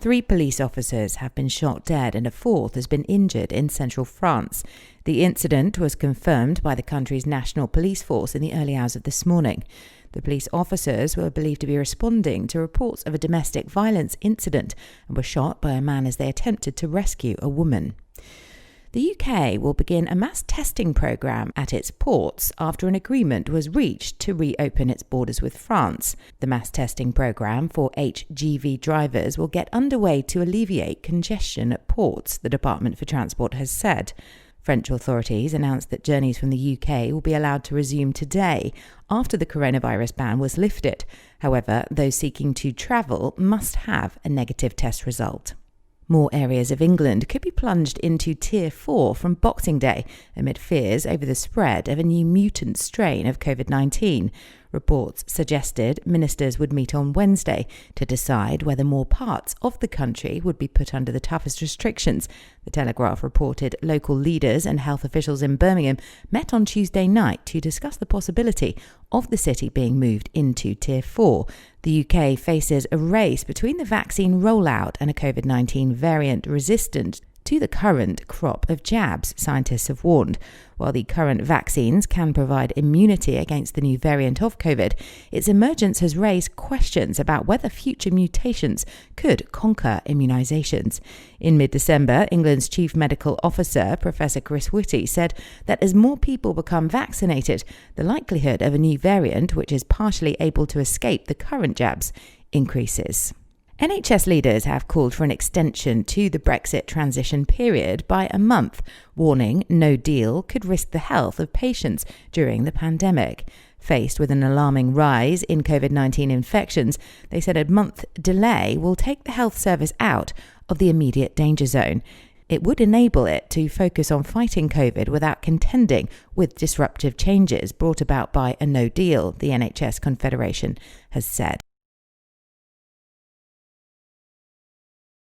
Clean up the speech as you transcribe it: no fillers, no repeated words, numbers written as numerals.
3 police officers have been shot dead and a 4th has been injured in central France. The incident was confirmed by the country's national police force in the early hours of this morning. The police officers were believed to be responding to reports of a domestic violence incident and were shot by a man as they attempted to rescue a woman. The UK will begin a mass testing programme at its ports after an agreement was reached to reopen its borders with France. The mass testing programme for HGV drivers will get underway to alleviate congestion at ports, the Department for Transport has said. French authorities announced that journeys from the UK will be allowed to resume today after the coronavirus ban was lifted. However, those seeking to travel must have a negative test result. More areas of England could be plunged into Tier 4 from Boxing Day amid fears over the spread of a new mutant strain of COVID-19. Reports suggested ministers would meet on Wednesday to decide whether more parts of the country would be put under the toughest restrictions. The Telegraph reported local leaders and health officials in Birmingham met on Tuesday night to discuss the possibility of the city being moved into Tier 4. The UK faces a race between the vaccine rollout and a COVID-19 variant resistant to the current crop of jabs, scientists have warned. While the current vaccines can provide immunity against the new variant of COVID, its emergence has raised questions about whether future mutations could conquer immunisations. In mid-December, England's Chief Medical Officer, Professor Chris Whitty, said that as more people become vaccinated, the likelihood of a new variant, which is partially able to escape the current jabs, increases. NHS leaders have called for an extension to the Brexit transition period by a month, warning no deal could risk the health of patients during the pandemic. Faced with an alarming rise in COVID-19 infections, they said a month delay will take the health service out of the immediate danger zone. It would enable it to focus on fighting COVID without contending with disruptive changes brought about by a no deal, the NHS Confederation has said.